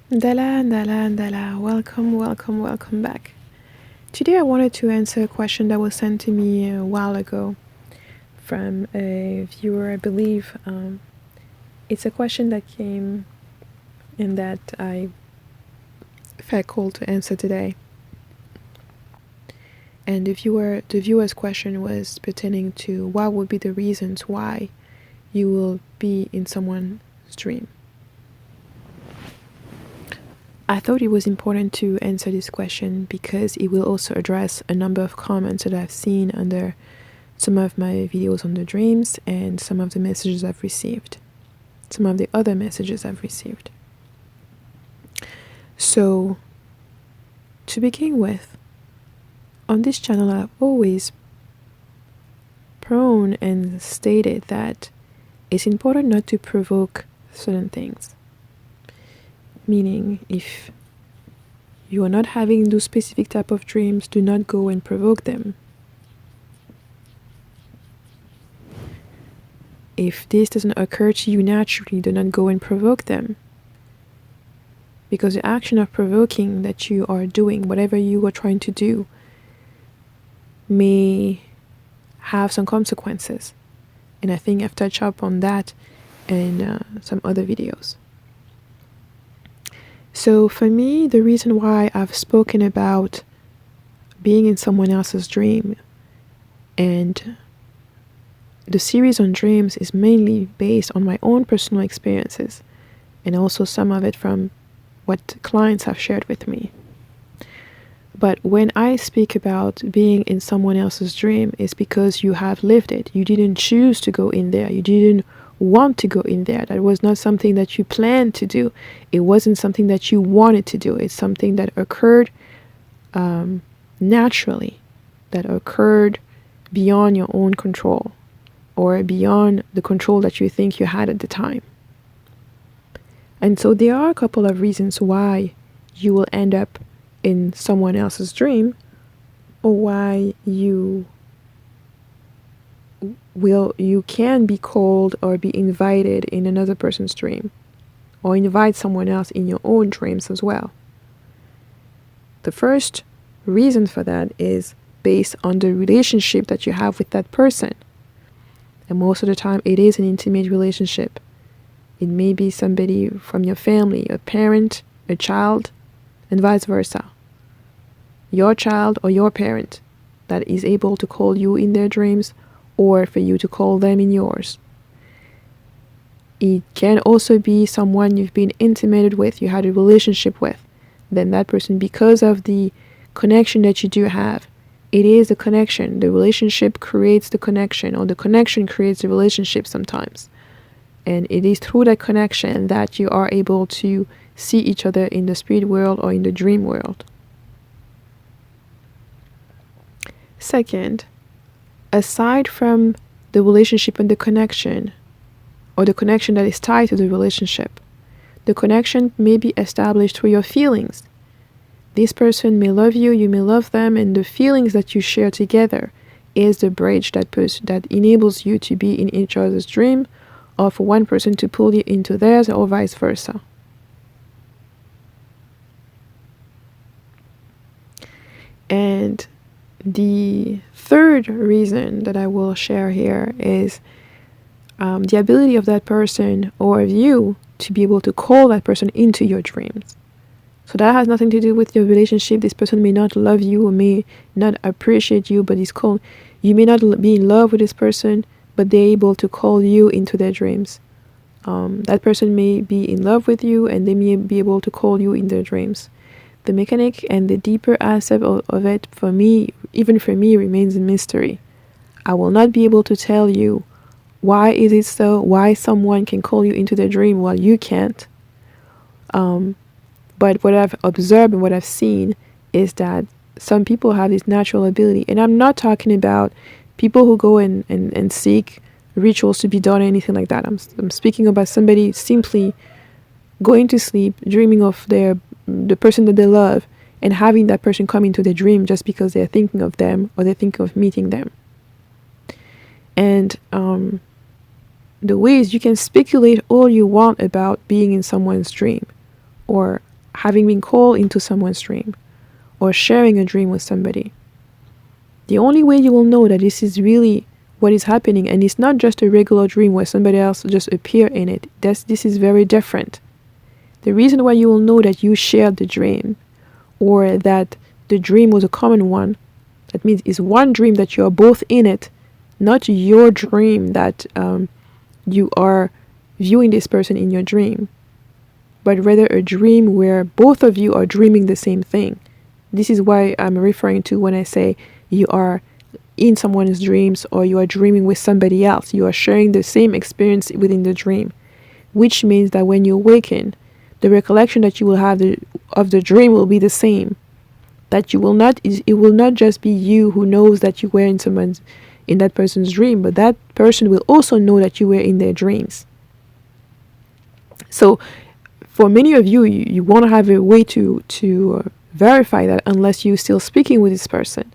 Dala, Dala, Dala, welcome, welcome, welcome back. Today I wanted to answer a question that was sent to me a while ago from a viewer, I believe. It's a question that came and that I felt called to answer today. And the viewer's question was pertaining to what would be the reasons why you will be in someone's dream. I thought it was important to answer this question because it will also address a number of comments that I've seen under some of my videos on the dreams and some of the messages I've received. Some of the other messages I've received. So, to begin with, on this channel I've always prone and stated that it's important not to provoke certain things. Meaning, if you are not having those specific type of dreams, do not go and provoke them. If this doesn't occur to you naturally, do not go and provoke them. Because the action of provoking that you are doing, whatever you are trying to do, may have some consequences. And I think I've touched up on that in some other videos. So for me, the reason why I've spoken about being in someone else's dream and the series on dreams is mainly based on my own personal experiences and also some of it from what clients have shared with me. But when I speak about being in someone else's dream, it's because you have lived it. You didn't choose to go in there. You didn't want to go in there. That was not something that you planned to do. It wasn't something that you wanted to do. It's something that occurred naturally, that occurred beyond your own control or beyond the control that you think you had at the time. And so there are a couple of reasons why you will end up in someone else's dream, or why you can be called or be invited in another person's dream, or invite someone else in your own dreams as well. The first reason for that is based on the relationship that you have with that person. And most of the time it is an intimate relationship. It may be somebody from your family, a parent, a child, and vice versa. Your child or your parent that is able to call you in their dreams, or for you to call them in yours. It can also be someone you've been intimated with, you had a relationship with. Then that person, because of the connection that you do have, it is the connection. The relationship creates the connection, or the connection creates the relationship sometimes. And it is through that connection that you are able to see each other in the spirit world or in the dream world. Second, aside from the relationship and the connection, or the connection that is tied to the relationship, the connection may be established through your feelings. This person may love you, you may love them, and the feelings that you share together is the bridge that enables you to be in each other's dream, or for one person to pull you into theirs, or vice versa. And the third reason that I will share here is the ability of that person or of you to be able to call that person into your dreams. So that has nothing to do with your relationship. This person may not love you or may not appreciate you, but you may not be in love with this person, but they're able to call you into their dreams. That person may be in love with you and they may be able to call you in their dreams. The mechanic and the deeper aspect of it, for me, even for me, remains a mystery. I will not be able to tell you why is it so, why someone can call you into their dream while you can't. But what I've observed and what I've seen is that some people have this natural ability. And I'm not talking about people who go and seek rituals to be done or anything like that. I'm speaking about somebody simply going to sleep, dreaming of the person that they love, and having that person come into their dream just because they're thinking of them or they're thinking of meeting them. And the ways you can speculate all you want about being in someone's dream or having been called into someone's dream or sharing a dream with somebody. The only way you will know that this is really what is happening, and it's not just a regular dream where somebody else just appear in it. This is very different. The reason why you will know that you shared the dream, or that the dream was a common one, that means it's one dream that you are both in it, not your dream that you are viewing this person in your dream, but rather a dream where both of you are dreaming the same thing. This is why I'm referring to when I say you are in someone's dreams or you are dreaming with somebody else. You are sharing the same experience within the dream, which means that when you awaken, the recollection that you will have of the dream will be the same. That it will not just be you who knows that you were in that person's dream, but that person will also know that you were in their dreams. So for many of you, you won't have a way to verify that unless you're still speaking with this person,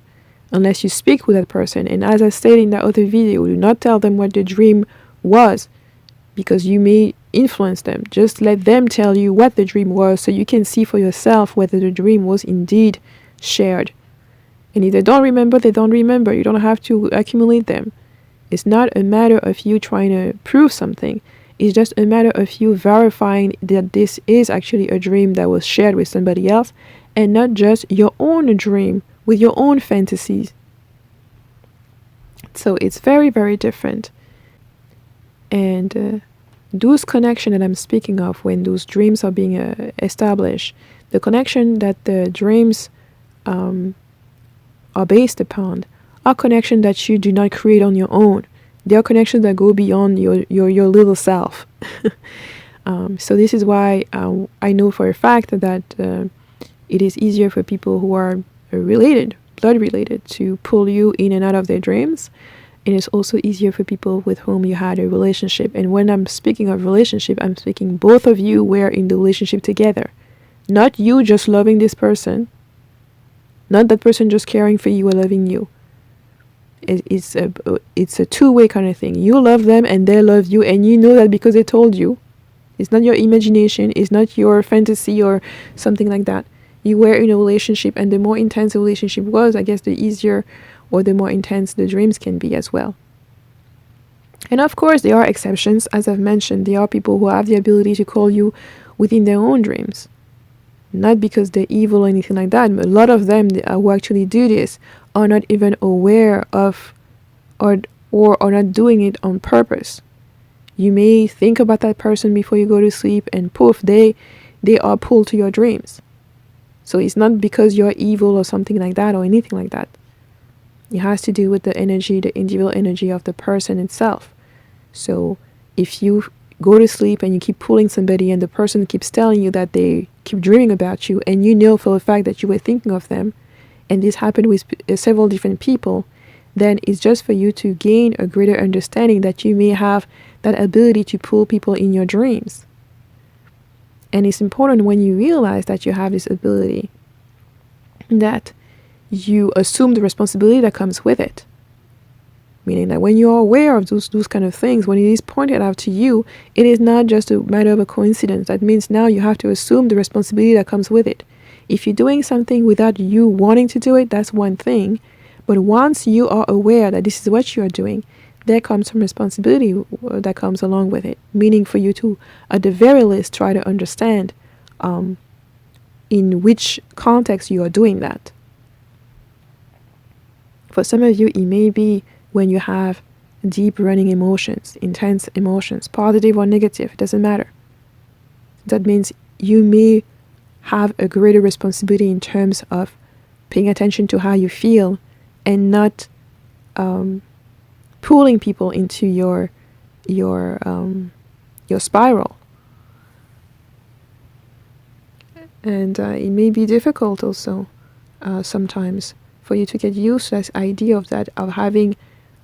unless you speak with that person. And as I stated in that other video, do not tell them what the dream was, because you may influence them. Just let them tell you what the dream was so you can see for yourself whether the dream was indeed shared. And if they don't remember, they don't remember. You don't have to accumulate them. It's not a matter of you trying to prove something. It's just a matter of you verifying that this is actually a dream that was shared with somebody else and not just your own dream with your own fantasies. So it's very, very different. And those connections that I'm speaking of when those dreams are being established, the connection that the dreams are based upon are connections that you do not create on your own. They are connections that go beyond your little self. So this is why I know for a fact that it is easier for people who are related, blood related, to pull you in and out of their dreams. And it's also easier for people with whom you had a relationship. And when I'm speaking of relationship, I'm speaking both of you were in the relationship together. Not you just loving this person. Not that person just caring for you or loving you. It's a two-way kind of thing. You love them and they love you, and you know that because they told you. It's not your imagination. It's not your fantasy or something like that. You were in a relationship, and the more intense the relationship was, I guess the easier or the more intense the dreams can be as well. And of course, there are exceptions. As I've mentioned, there are people who have the ability to call you within their own dreams. Not because they're evil or anything like that, but a lot of them who actually do this are not even aware of or are not doing it on purpose. You may think about that person before you go to sleep, and poof, they are pulled to your dreams. So it's not because you're evil or something like that or anything like that. It has to do with the energy, the individual energy of the person itself. So if you go to sleep and you keep pulling somebody and the person keeps telling you that they keep dreaming about you, and you know for a fact that you were thinking of them, and this happened with several different people, then it's just for you to gain a greater understanding that you may have that ability to pull people in your dreams. And it's important when you realize that you have this ability that you assume the responsibility that comes with it. Meaning that when you're aware of those kind of things, when it is pointed out to you, it is not just a matter of a coincidence. That means now you have to assume the responsibility that comes with it. If you're doing something without you wanting to do it, that's one thing. But once you are aware that this is what you are doing, there comes some responsibility that comes along with it. Meaning for you to, at the very least, try to understand in which context you are doing that. For some of you, it may be when you have deep running emotions, intense emotions, positive or negative, it doesn't matter. That means you may have a greater responsibility in terms of paying attention to how you feel and not pulling people into your spiral. And it may be difficult also sometimes for you to get used to this idea of having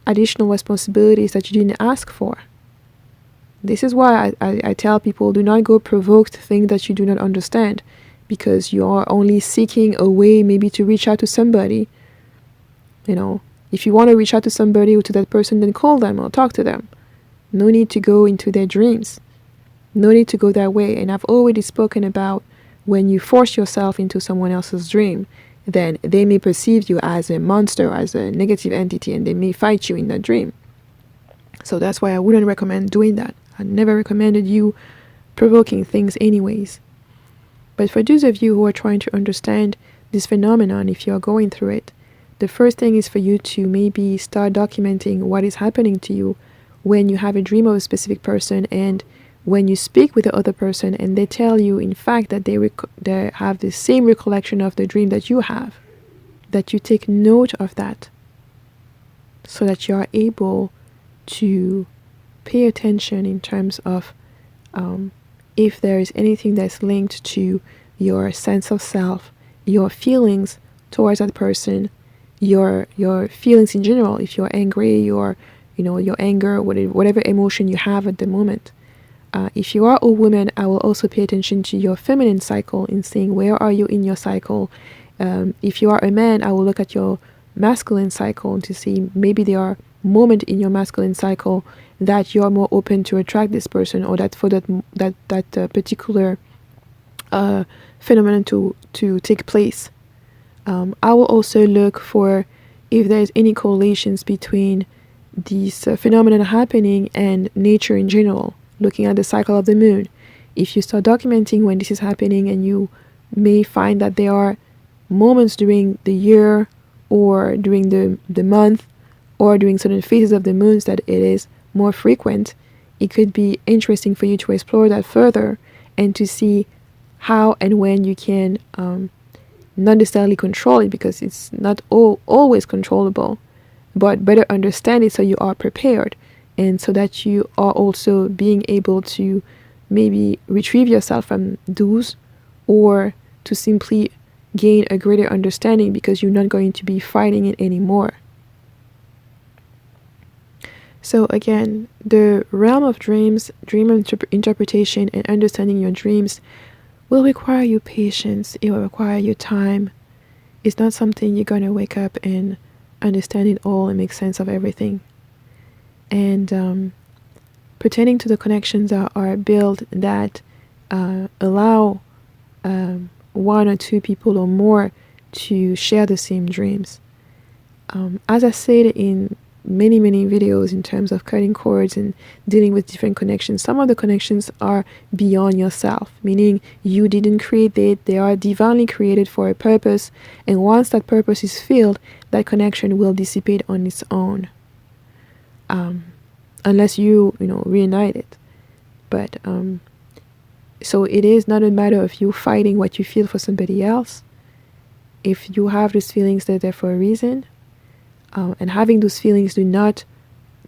additional responsibilities that you didn't ask for. This is why I tell people, do not go provoke things that you do not understand, because you are only seeking a way maybe to reach out to somebody. You know, if you want to reach out to somebody or to that person, then call them or talk to them. No need to go into their dreams. No need to go that way. And I've already spoken about when you force yourself into someone else's dream, then they may perceive you as a monster, as a negative entity, and they may fight you in that dream. So that's why I wouldn't recommend doing that. I never recommended you provoking things anyways. But for those of you who are trying to understand this phenomenon, if you are going through it, the first thing is for you to maybe start documenting what is happening to you when you have a dream of a specific person, and when you speak with the other person and they tell you in fact that they have the same recollection of the dream that you have, that you take note of that so that you are able to pay attention in terms of if there is anything that's linked to your sense of self, your feelings towards that person, your feelings in general. If you're angry, your anger, whatever emotion you have at the moment. If you are a woman, I will also pay attention to your feminine cycle in seeing where are you in your cycle. If you are a man, I will look at your masculine cycle to see maybe there are moments in your masculine cycle that you are more open to attract this person, or that for that particular phenomenon to take place. I will also look for if there's any correlations between these phenomena happening and nature in general, looking at the cycle of the moon. If you start documenting when this is happening, and you may find that there are moments during the year or during the month or during certain phases of the moons that it is more frequent, it could be interesting for you to explore that further and to see how and when you can not necessarily control it, because it's not always controllable, but better understand it so you are prepared, and so that you are also being able to maybe retrieve yourself from those, or to simply gain a greater understanding because you're not going to be fighting it anymore. So again, the realm of dreams, dream interpretation, and understanding your dreams will require you patience. It will require you time. It's not something you're going to wake up and understand it all and make sense of everything. And pertaining to the connections that are built that allow one or two people or more to share the same dreams. As I said in many videos in terms of cutting cords and dealing with different connections, some of the connections are beyond yourself, meaning you didn't create it. They are divinely created for a purpose, and once that purpose is filled, that connection will dissipate on its own, unless you reunite it. But so it is not a matter of you fighting what you feel for somebody else. If you have those feelings, they're there for a reason. And having those feelings do not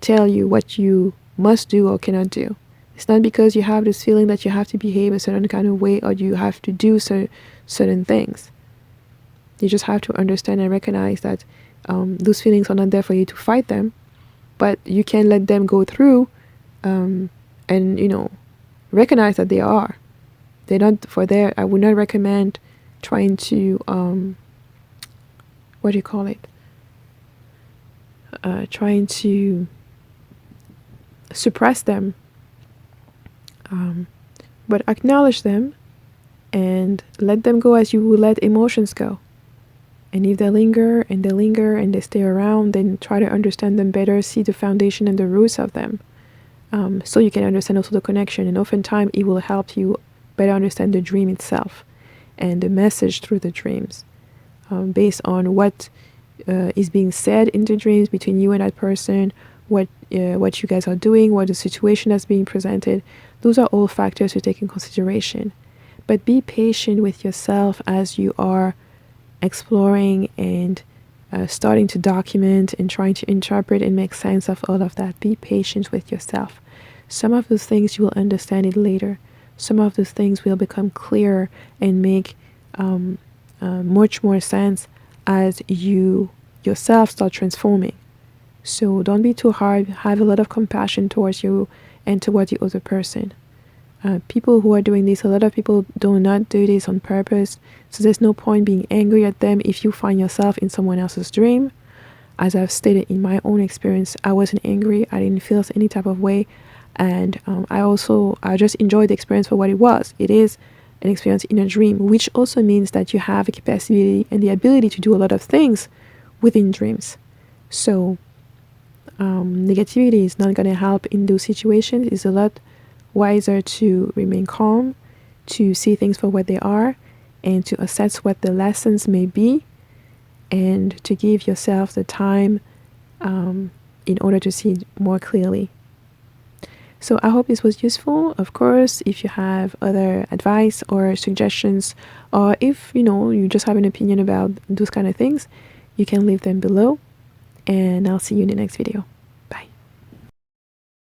tell you what you must do or cannot do. It's not because you have this feeling that you have to behave a certain kind of way or you have to do certain things. You just have to understand and recognize that those feelings are not there for you to fight them, but you can let them go through and recognize that they are. They're not for there. I would not recommend trying to trying to suppress them, but acknowledge them and let them go as you would let emotions go. And if they linger and they stay around, then try to understand them better, see the foundation and the roots of them, so you can understand also the connection. And oftentimes it will help you better understand the dream itself and the message through the dreams, based on what is being said in the dreams between you and that person, what you guys are doing, what the situation that's being presented. Those are all factors to take in consideration. But be patient with yourself as you are exploring and starting to document and trying to interpret and make sense of all of that. Be patient with yourself. Some of those things you will understand it later. Some of those things will become clearer and make much more sense as you yourself start transforming. So don't be too hard. Have a lot of compassion towards you and towards the other person. People who are doing this, a lot of people do not do this on purpose. So there's no point being angry at them if you find yourself in someone else's dream. As I've stated in my own experience, I wasn't angry. I didn't feel any type of way. And I just enjoyed the experience for what it was. It is an experience in a dream, which also means that you have a capacity and the ability to do a lot of things within dreams. So negativity is not going to help in those situations. It's a lot wiser to remain calm, to see things for what they are, and to assess what the lessons may be, and to give yourself the time in order to see more clearly. So I hope this was useful. Of course, if you have other advice or suggestions, or if you just have an opinion about those kind of things, you can leave them below, and I'll see you in the next video.